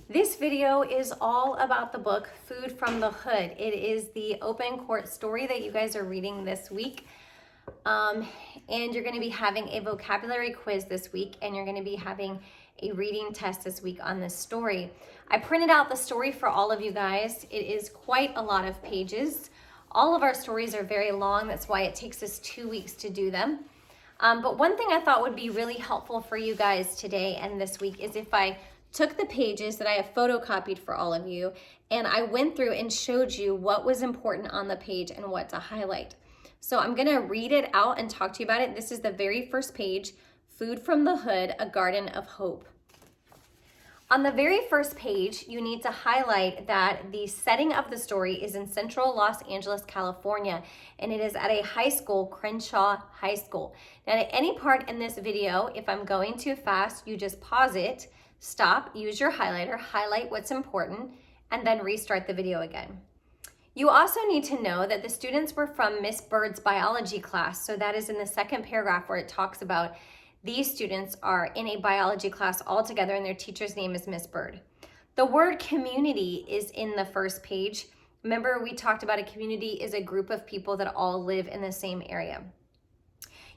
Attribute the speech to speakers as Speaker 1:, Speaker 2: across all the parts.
Speaker 1: This video is all about the book Food from the Hood. It is the open court story that you guys are reading this week. And you're going to be having a vocabulary quiz this week, and you're going to be having a reading test this week on this story. I printed out the story for all of you guys. It is quite a lot of pages. All of our stories are very long. That's why it takes us 2 weeks to do them. But one thing I thought would be really helpful for you guys today and this week is if I took the pages that I have photocopied for all of you and I went through and showed you what was important on the page and what to highlight. So I'm gonna read it out and talk to you about it. This is the very first page, Food from the Hood, A Garden of Hope. On the very first page, you need to highlight that the setting of the story is in central Los Angeles, California, and it is at a high school, Crenshaw High School. Now, at any part in this video, if I'm going too fast, you just pause it, stop, use your highlighter, highlight what's important, and then restart the video again. You also need to know that the students were from Miss Bird's biology class, so that is in the second paragraph where it talks about these students are in a biology class all together and their teacher's name is Miss Bird. The word community is in the first page. Remember, we talked about a community is a group of people that all live in the same area.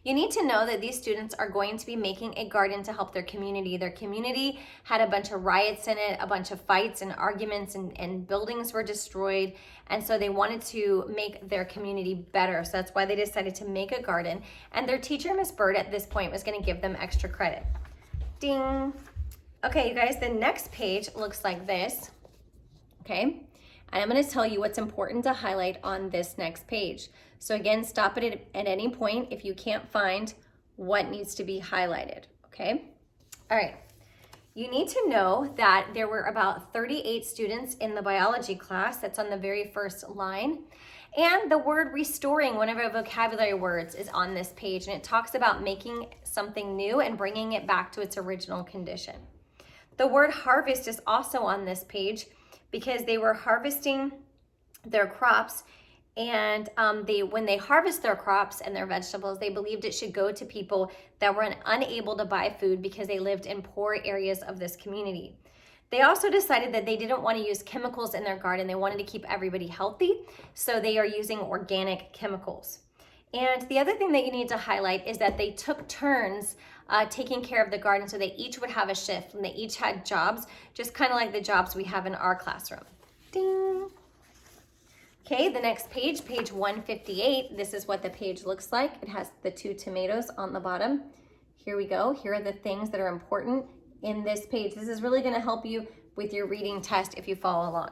Speaker 1: You need to know that these students are going to be making a garden to help their community. Their community had a bunch of riots in it, a bunch of fights and arguments, and buildings were destroyed. And so they wanted to make their community better. So that's why they decided to make a garden. And their teacher, Miss Bird, at this point was going to give them extra credit. Ding. Okay, you guys, the next page looks like this. Okay. And I'm going to tell you what's important to highlight on this next page. So again, stop it at any point if you can't find what needs to be highlighted, okay? All right, you need to know that there were about 38 students in the biology class. That's on the very first line. And the word restoring, one of our vocabulary words, is on this page, and it talks about making something new and bringing it back to its original condition. The word harvest is also on this page because they were harvesting their crops, and when they harvest their crops and their vegetables, they believed it should go to people that were unable to buy food because they lived in poor areas of this community. They also decided that they didn't want to use chemicals in their garden. They wanted to keep everybody healthy, so they are using organic chemicals. And the other thing that you need to highlight is that they took turns taking care of the garden, so they each would have a shift and they each had jobs, just kind of like the jobs we have in our classroom. Ding. Okay, the next page, page 158, this is what the page looks like. It has the 2 tomatoes on the bottom. Here we go. Here are the things that are important in this page. This is really going to help you with your reading test if you follow along.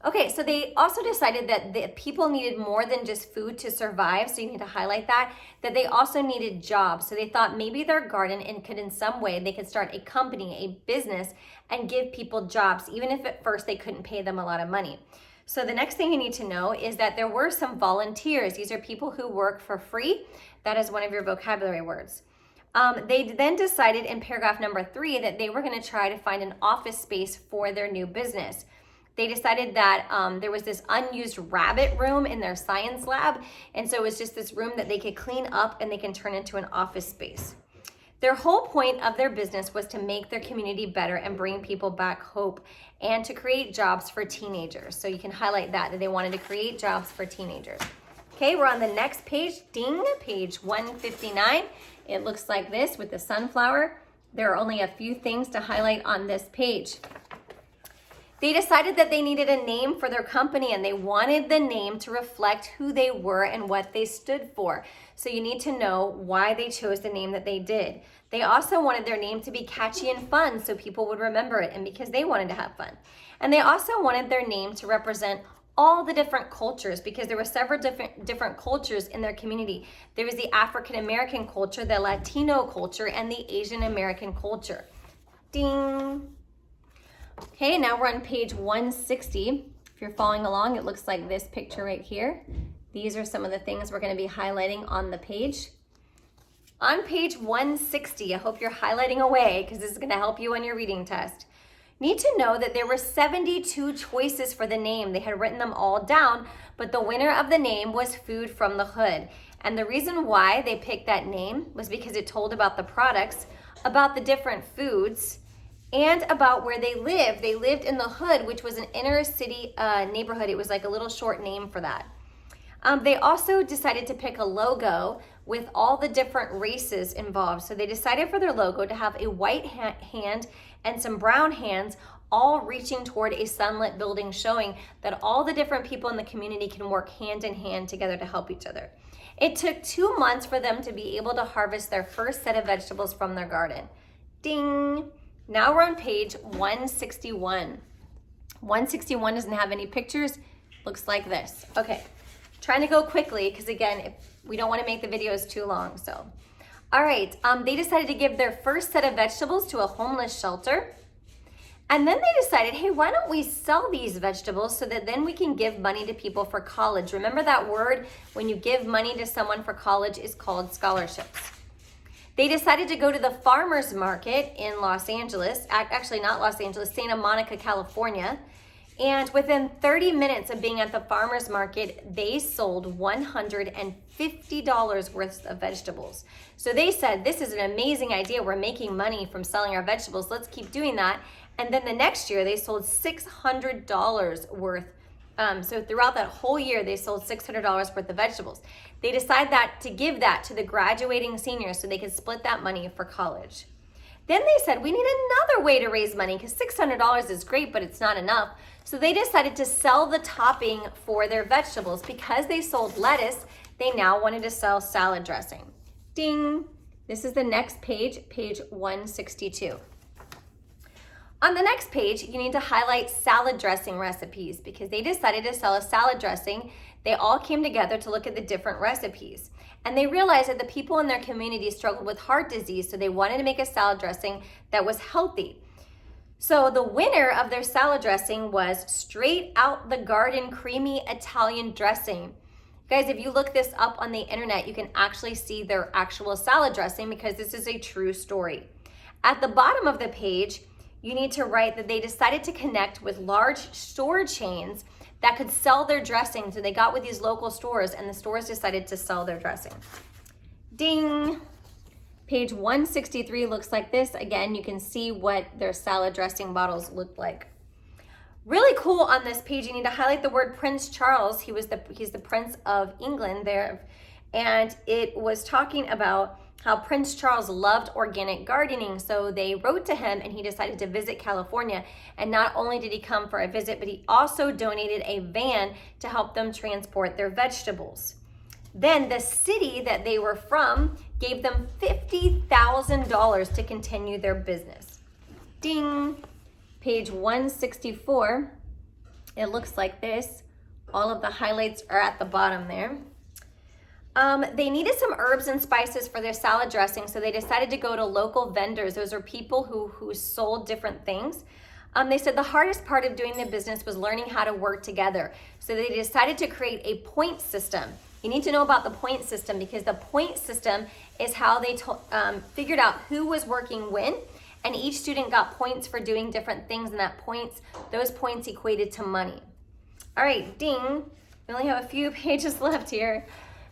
Speaker 1: Okay, so they also decided that the people needed more than just food to survive, so you need to highlight that they also needed jobs. So they thought maybe their garden could in some way, they could start a company, a business, and give people jobs, even if at first they couldn't pay them a lot of money. So the next thing you need to know is that there were some volunteers. These are people who work for free. That is one of your vocabulary words. They then decided in paragraph number 3 that they were going to try to find an office space for their new business. They decided that there was this unused rabbit room in their science lab, and so it was just this room that they could clean up and they can turn into an office space. Their whole point of their business was to make their community better and bring people back hope and to create jobs for teenagers. So you can highlight that they wanted to create jobs for teenagers. Okay, we're on the next page, ding, page 159. It looks like this with the sunflower. There are only a few things to highlight on this page. They decided that they needed a name for their company, and they wanted the name to reflect who they were and what they stood for. So you need to know why they chose the name that they did. They also wanted their name to be catchy and fun so people would remember it, and because they wanted to have fun. And they also wanted their name to represent all the different cultures, because there were several different cultures in their community. There was the African American culture, the Latino culture, and the Asian American culture. Ding. Okay, now we're on page 160. If you're following along, it looks like this picture right here. These are some of the things we're going to be highlighting on the page. On page 160, I hope you're highlighting away because this is going to help you on your reading test. Need to know that there were 72 choices for the name. They had written them all down, but the winner of the name was Food from the Hood. And the reason why they picked that name was because it told about the products, about the different foods, and about where they lived. They lived in the Hood, which was an inner city neighborhood. It was like a little short name for that. They also decided to pick a logo with all the different races involved. So they decided for their logo to have a white hand and some brown hands all reaching toward a sunlit building, showing that all the different people in the community can work hand in hand together to help each other. It took 2 months for them to be able to harvest their first set of vegetables from their garden. Ding! Now we're on page 161. 161 doesn't have any pictures. Looks like this. Okay, trying to go quickly because again, we don't want to make the videos too long. So, all right, they decided to give their first set of vegetables to a homeless shelter. And then they decided, hey, why don't we sell these vegetables so that then we can give money to people for college? Remember that word when you give money to someone for college is called scholarships. They decided to go to the farmer's market in Los Angeles, actually not Los Angeles, Santa Monica, California. And within 30 minutes of being at the farmer's market, they sold $150 worth of vegetables. So they said, this is an amazing idea. We're making money from selling our vegetables. Let's keep doing that. And then the next year, they sold $600 worth. So throughout that whole year, they sold $600 worth of vegetables. They decided to give that to the graduating seniors so they could split that money for college. Then they said, we need another way to raise money because $600 is great, but it's not enough. So they decided to sell the topping for their vegetables. Because they sold lettuce, they now wanted to sell salad dressing. Ding! This is the next page, page 162. On the next page, you need to highlight salad dressing recipes because they decided to sell a salad dressing. They all came together to look at the different recipes. And they realized that the people in their community struggled with heart disease, so they wanted to make a salad dressing that was healthy. So the winner of their salad dressing was Straight Out the Garden Creamy Italian Dressing. Guys, if you look this up on the internet, you can actually see their actual salad dressing because this is a true story. At the bottom of the page, you need to write that they decided to connect with large store chains that could sell their dressing. So they got with these local stores and the stores decided to sell their dressing. Ding! Page 163 looks like this. Again, you can see what their salad dressing bottles look like. Really cool on this page, you need to highlight the word Prince Charles. He's the Prince of England there. And it was talking about how Prince Charles loved organic gardening. So they wrote to him and he decided to visit California. And not only did he come for a visit, but he also donated a van to help them transport their vegetables. Then the city that they were from gave them $50,000 to continue their business. Ding! Page 164, it looks like this. All of the highlights are at the bottom there. They needed some herbs and spices for their salad dressing, so they decided to go to local vendors. Those are people who sold different things. They said the hardest part of doing the business was learning how to work together. So they decided to create a point system. You need to know about the point system because the point system is how they figured out who was working when, and each student got points for doing different things, and those points equated to money. All right, ding. We only have a few pages left here.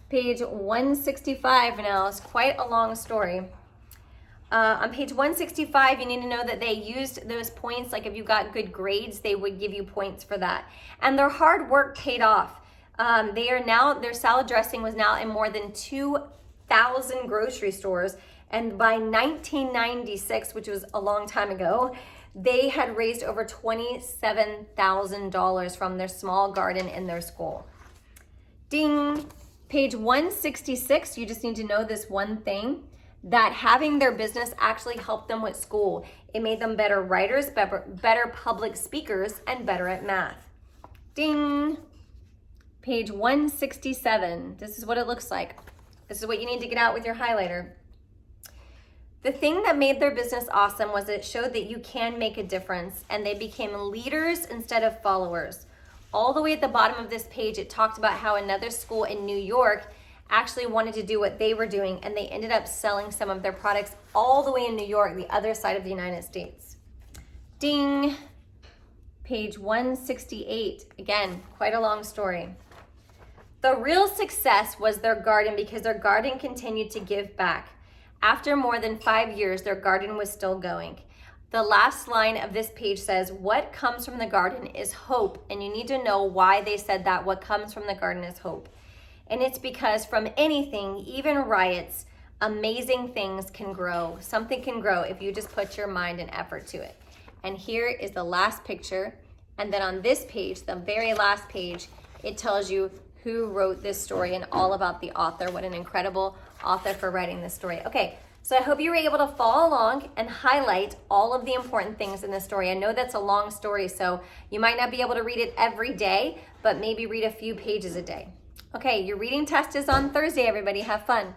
Speaker 1: Page 165 now. It's quite a long story. On page 165, you need to know that they used those points. Like if you got good grades, they would give you points for that. And their hard work paid off. Their salad dressing was now in more than 2,000 grocery stores. And by 1996, which was a long time ago, they had raised over $27,000 from their small garden in their school. Ding! Page 166, you just need to know this one thing, that having their business actually helped them with school. It made them better writers, better public speakers, and better at math. Ding! Page 167, this is what it looks like. This is what you need to get out with your highlighter. The thing that made their business awesome was it showed that you can make a difference, and they became leaders instead of followers. All the way at the bottom of this page, it talked about how another school in New York actually wanted to do what they were doing, and they ended up selling some of their products all the way in New York, the other side of the United States. Ding! Page 168. Again, quite a long story. The real success was their garden because their garden continued to give back. After more than 5 years, their garden was still going. The last line of this page says, what comes from the garden is hope. And you need to know why they said that. What comes from the garden is hope. And it's because from anything, even riots, amazing things can grow. Something can grow if you just put your mind and effort to it. And here is the last picture. And then on this page, the very last page, it tells you who wrote this story and all about the author. What an incredible author for writing this story. Okay, so I hope you were able to follow along and highlight all of the important things in the story. I know that's a long story, so you might not be able to read it every day, but maybe read a few pages a day. Okay, your reading test is on Thursday, everybody. Have fun.